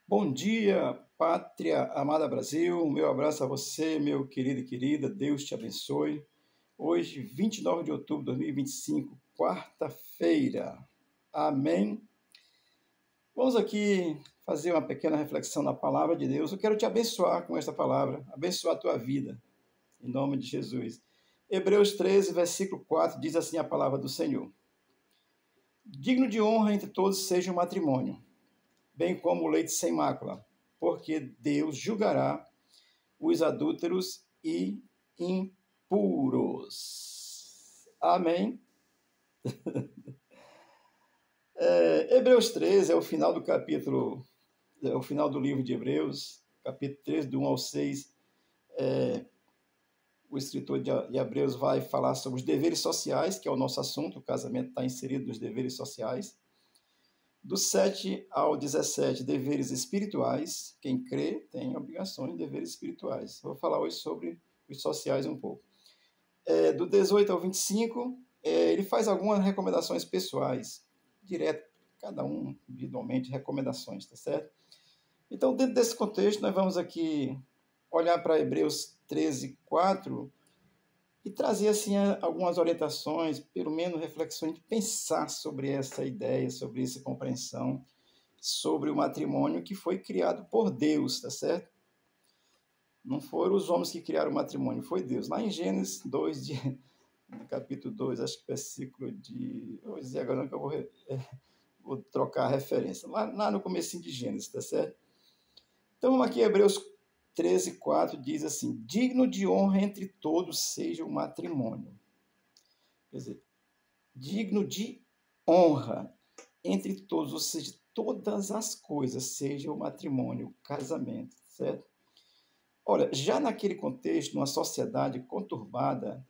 Bom dia, pátria amada Brasil. Meu abraço a você, meu querido e querida. Deus te abençoe. Hoje, 29 de outubro de 2025, quarta-feira. Amém. Vamos aqui fazer uma pequena reflexão na palavra de Deus. Eu quero te abençoar com esta palavra, abençoar a tua vida, em nome de Jesus. Hebreus 13, versículo 4, diz assim a palavra do Senhor: Digno de honra entre todos seja o matrimônio, bem como o leite sem mácula, porque Deus julgará os adúlteros e impuros. Amém? Hebreus 13 é o final do capítulo, é o final do livro de Hebreus, capítulo 13, do 1 ao 6. O escritor de Hebreus vai falar sobre os deveres sociais, que é o nosso assunto, o casamento está inserido nos deveres sociais. Do 7 ao 17, deveres espirituais. Quem crê tem obrigações de deveres espirituais. Vou falar hoje sobre os sociais um pouco. Do 18 ao 25, ele faz algumas recomendações pessoais, direto, cada um individualmente, recomendações, tá certo? Então, dentro desse contexto, nós vamos aqui olhar para Hebreus 13, 4 e trazer assim algumas orientações, pelo menos reflexões, de pensar sobre essa ideia, sobre essa compreensão, sobre o matrimônio que foi criado por Deus, tá certo? Não foram os homens que criaram o matrimônio, foi Deus. Lá em Gênesis 2, no capítulo 2, acho que versículo de... Eu vou dizer agora não que eu vou trocar a referência. Lá no comecinho de Gênesis, tá certo? Então, aqui Hebreus 13, 4 diz assim: digno de honra entre todos seja o matrimônio. Quer dizer, digno de honra entre todos, ou seja, todas as coisas, seja o matrimônio, o casamento, certo? Olha, já naquele contexto, numa sociedade conturbada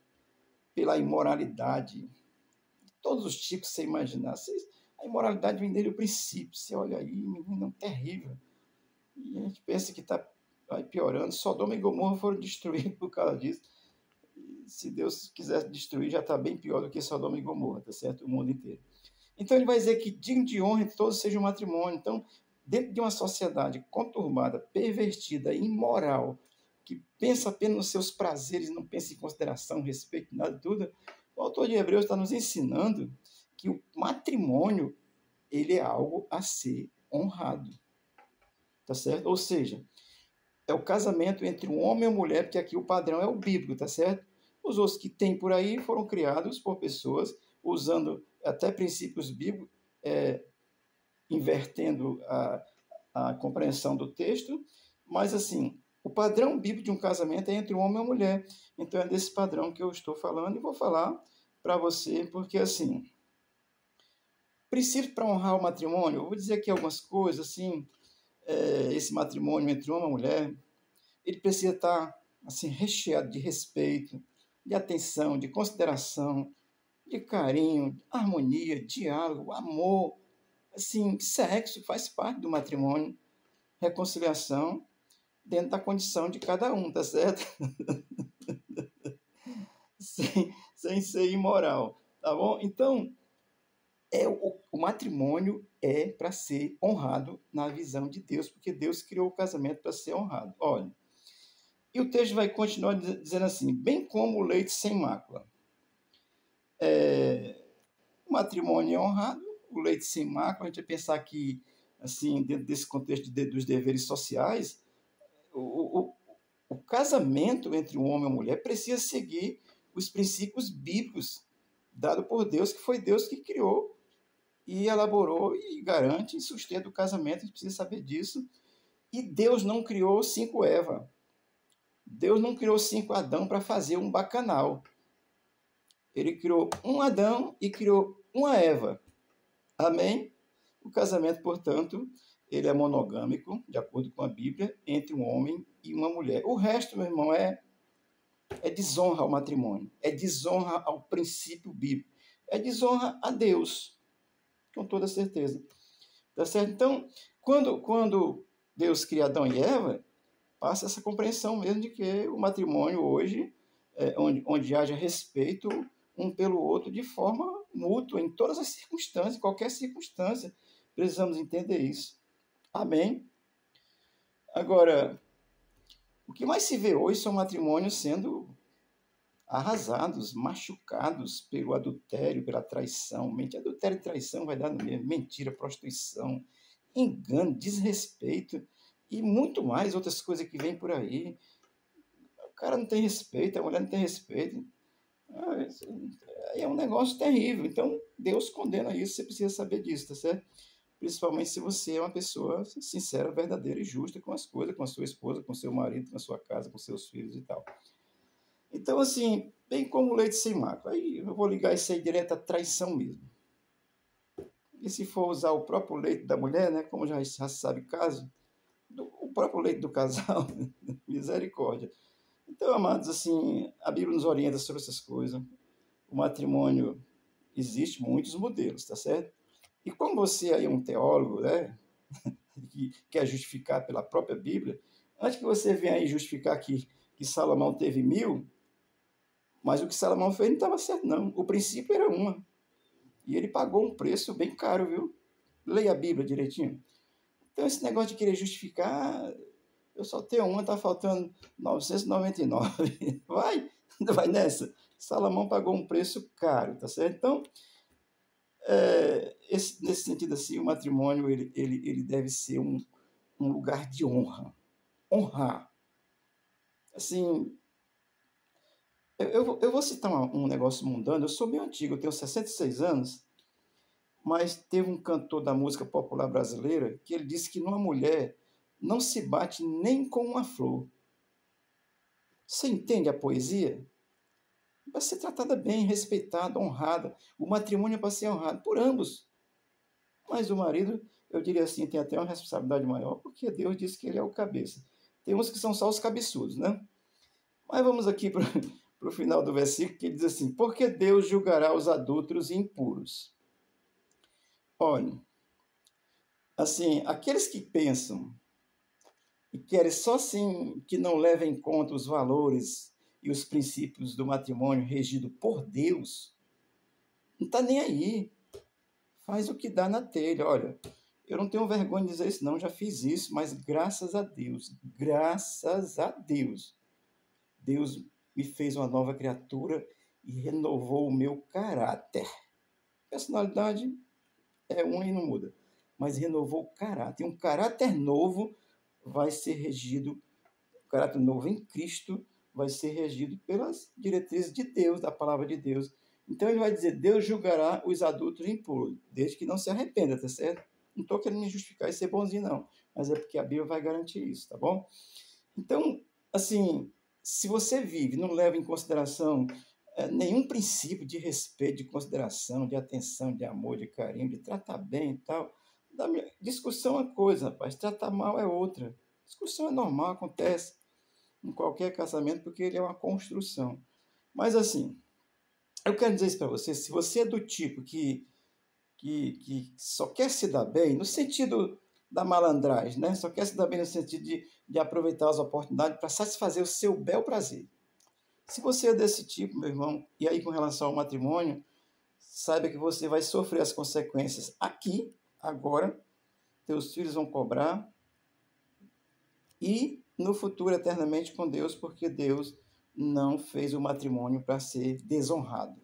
pela imoralidade, todos os tipos que você imaginar, a imoralidade vem desde o princípio. Você olha aí, menino, terrível. E a gente pensa que vai piorando. Sodoma e Gomorra foram destruídos por causa disso. E se Deus quiser destruir, já está bem pior do que Sodoma e Gomorra, tá certo? O mundo inteiro. Então ele vai dizer que digno de honra entre todos seja o matrimônio. Então, dentro de uma sociedade conturbada, pervertida, imoral, que pensa apenas nos seus prazeres, não pensa em consideração, respeito, nada, tudo, o autor de Hebreus está nos ensinando que o matrimônio ele é algo a ser honrado, tá certo? Ou seja, é o casamento entre um homem e uma mulher, porque aqui o padrão é o bíblico, tá certo? Os outros que tem por aí foram criados por pessoas usando até princípios bíblicos, invertendo a compreensão do texto, mas assim, o padrão bíblico de um casamento é entre um homem e uma mulher. Então é desse padrão que eu estou falando e vou falar para você, porque assim, princípio para honrar o matrimônio, eu vou dizer aqui algumas coisas, assim, esse matrimônio entre uma mulher, ele precisa estar assim, recheado de respeito, de atenção, de consideração, de carinho, harmonia, diálogo, amor, assim, sexo faz parte do matrimônio, reconciliação dentro da condição de cada um, tá certo? sem ser imoral, tá bom? Então, o matrimônio é para ser honrado na visão de Deus, porque Deus criou o casamento para ser honrado. Olha, e o texto vai continuar dizendo assim: bem como o leite sem mácula. O matrimônio é honrado, o leite sem mácula. A gente vai pensar que, assim, dentro desse contexto dos deveres sociais, o, o, o casamento entre um homem e uma mulher precisa seguir os princípios bíblicos dados por Deus, que foi Deus que criou e elaborou e garante e sustenta o casamento. A gente precisa saber disso. E Deus não criou 5 Eva. Deus não criou 5 Adão para fazer um bacanal. Ele criou um Adão e criou uma Eva. Amém? O casamento, portanto, ele é monogâmico, de acordo com a Bíblia, entre um homem e uma mulher. O resto, meu irmão, é desonra ao matrimônio, é desonra ao princípio bíblico, é desonra a Deus, com toda certeza. Tá certo? Então, quando Deus cria Adão e Eva, passa essa compreensão mesmo de que o matrimônio hoje, onde haja respeito um pelo outro de forma mútua, em todas as circunstâncias, em qualquer circunstância, precisamos entender isso. Amém? Agora, o que mais se vê hoje são matrimônios sendo arrasados, machucados pelo adultério, pela traição. Adultério e traição vai dar no mesmo. Mentira, prostituição, engano, desrespeito e muito mais outras coisas que vêm por aí. O cara não tem respeito, a mulher não tem respeito. É um negócio terrível. Então, Deus condena isso, você precisa saber disso, tá certo? Principalmente se você é uma pessoa sincera, verdadeira e justa com as coisas, com a sua esposa, com seu marido, com a sua casa, com seus filhos e tal. Então, assim, bem como leite sem mácula. Aí eu vou ligar isso aí direto à traição mesmo. E se for usar o próprio leite da mulher, né, como já se sabe caso, o próprio leite do casal, misericórdia. Então, amados, assim, a Bíblia nos orienta sobre essas coisas. O matrimônio, existe muitos modelos, tá certo? E como você aí é um teólogo, né, que quer justificar pela própria Bíblia, antes que você venha aí justificar que Salomão teve 1000, mas o que Salomão fez não estava certo, não. O princípio era uma. E ele pagou um preço bem caro, viu? Leia a Bíblia direitinho. Então, esse negócio de querer justificar, eu só tenho uma, está faltando 999. Vai nessa. Salomão pagou um preço caro, tá certo? Então, nesse sentido assim, o matrimônio ele deve ser um lugar de honra. Honrar. Assim, eu vou citar um negócio mundano. Eu sou meio antigo, eu tenho 66 anos, mas teve um cantor da música popular brasileira que ele disse que numa mulher não se bate nem com uma flor. Você entende a poesia? Vai ser tratada bem, respeitada, honrada. O matrimônio é para ser honrado por ambos. Mas o marido, eu diria assim, tem até uma responsabilidade maior, porque Deus disse que ele é o cabeça. Tem uns que são só os cabeçudos, né? Mas vamos aqui para o final do versículo, que ele diz assim: porque Deus julgará os adúlteros e impuros. Olha, assim, aqueles que pensam e querem só assim que não levem em conta os valores e os princípios do matrimônio regido por Deus, não está nem aí. Faz o que dá na telha. Olha, eu não tenho vergonha de dizer isso, não, já fiz isso, mas graças a Deus, Deus me fez uma nova criatura e renovou o meu caráter. Personalidade é uma e não muda, mas renovou o caráter. E um caráter novo vai ser regido, o caráter novo em Cristo vai ser regido pelas diretrizes de Deus, da palavra de Deus. Então ele vai dizer: Deus julgará os adultos impuros, desde que não se arrependa, tá certo? Não estou querendo me justificar e ser bonzinho, não, mas é porque a Bíblia vai garantir isso, tá bom? Então, assim, se você vive, não leva em consideração nenhum princípio de respeito, de consideração, de atenção, de amor, de carinho, de tratar bem e tal, discussão é uma coisa, rapaz, tratar mal é outra. Discussão é normal, acontece em qualquer casamento, porque ele é uma construção. Mas, assim, eu quero dizer isso para você: se você é do tipo que só quer se dar bem, no sentido da malandragem, né? Só quer se dar bem no sentido de aproveitar as oportunidades para satisfazer o seu bel prazer. Se você é desse tipo, meu irmão, e aí com relação ao matrimônio, saiba que você vai sofrer as consequências aqui, agora, teus filhos vão cobrar, e no futuro eternamente com Deus, porque Deus não fez o matrimônio para ser desonrado.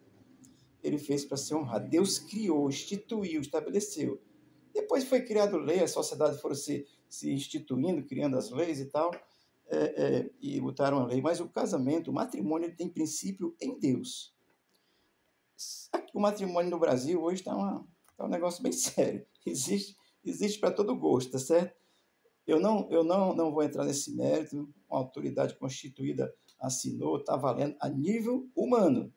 Ele fez para ser honrado. Deus criou, instituiu, estabeleceu. Depois foi criado lei, as sociedades foram se instituindo, criando as leis e tal, e botaram a lei. Mas o casamento, o matrimônio, ele tem princípio em Deus. O matrimônio no Brasil hoje está um negócio bem sério. Existe para todo gosto, tá certo? Eu não vou entrar nesse mérito. Uma autoridade constituída assinou, está valendo a nível humano,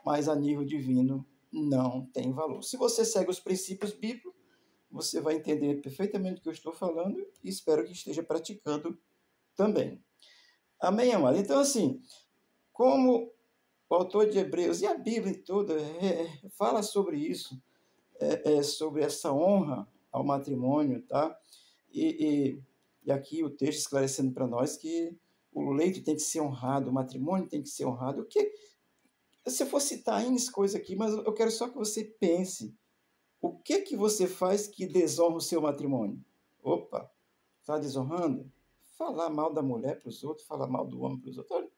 mas a nível divino não tem valor. Se você segue os princípios bíblicos, você vai entender perfeitamente o que eu estou falando e espero que esteja praticando também. Amém, amado? Então, assim, como o autor de Hebreus e a Bíblia toda fala sobre isso, sobre essa honra ao matrimônio, tá? E aqui o texto esclarecendo para nós que o leito tem que ser honrado, o matrimônio tem que ser honrado. O que se eu for citar N coisas aqui, mas eu quero só que você pense: o que você faz que desonra o seu matrimônio? Opa, está desonrando? falar mal da mulher para os outros, falar mal do homem para os outros. Olha,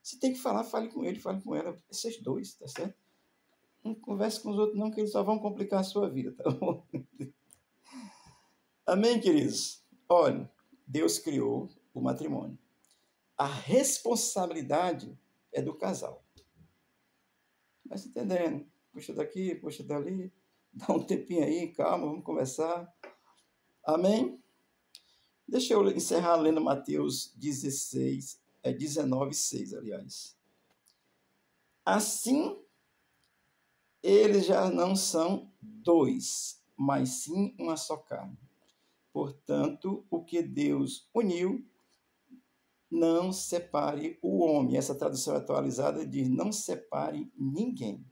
se tem que falar, fale com ele, fale com ela, esses dois, tá certo? Não converse com os outros não, que eles só vão complicar a sua vida, tá bom? Amém, queridos? Olha, Deus criou o matrimônio. A responsabilidade é do casal. Mas entendendo? Puxa daqui, puxa dali, dá um tempinho aí, calma, vamos conversar. Amém? Deixa eu encerrar lendo Mateus 16, 19, 6, aliás. Assim, eles já não são dois, mas sim uma só carne. Portanto, o que Deus uniu, não separe o homem. Essa tradução atualizada diz: não separe ninguém.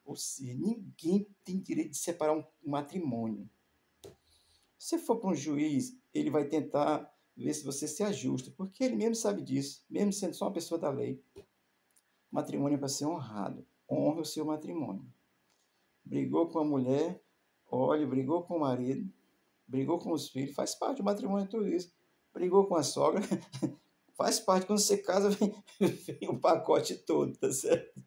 Ou seja, ninguém tem direito de separar um matrimônio. Se for para um juiz, ele vai tentar ver se você se ajusta, porque ele mesmo sabe disso, mesmo sendo só uma pessoa da lei. Matrimônio é para ser honrado. Honre o seu matrimônio. Brigou com a mulher, olhe, brigou com o marido, brigou com os filhos, faz parte do matrimônio tudo isso. Brigou com a sogra, faz parte. Quando você casa, vem o pacote todo, tá certo?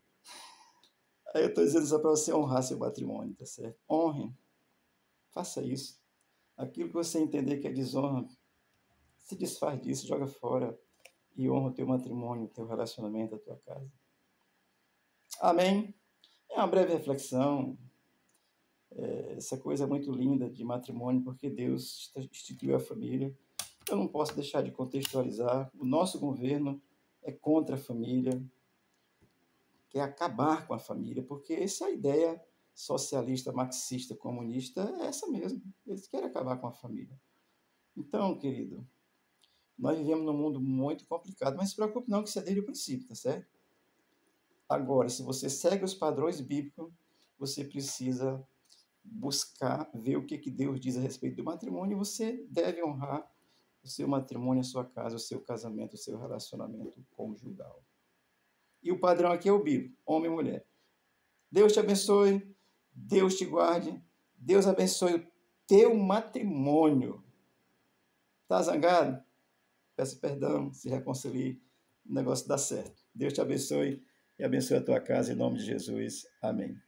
Aí eu estou dizendo só para você honrar seu matrimônio, tá certo? Honre, faça isso. Aquilo que você entender que é desonra, se desfaz disso, joga fora e honra o teu matrimônio, o teu relacionamento, a tua casa. Amém? É uma breve reflexão. Essa coisa muito linda de matrimônio, porque Deus instituiu a família. Eu não posso deixar de contextualizar. O nosso governo é contra a família, quer acabar com a família, porque essa é a ideia socialista, marxista, comunista, é essa mesmo. Eles querem acabar com a família. Então, querido, nós vivemos num mundo muito complicado, mas não se preocupe não, que isso é desde o princípio, tá certo? Agora, se você segue os padrões bíblicos, você precisa buscar ver o que Deus diz a respeito do matrimônio, e você deve honrar o seu matrimônio, a sua casa, o seu casamento, o seu relacionamento conjugal. E o padrão aqui é o bíblico, homem e mulher. Deus te abençoe, Deus te guarde, Deus abençoe o teu matrimônio. Tá zangado? Peça perdão, se reconcilie, o negócio dá certo. Deus te abençoe e abençoe a tua casa em nome de Jesus. Amém.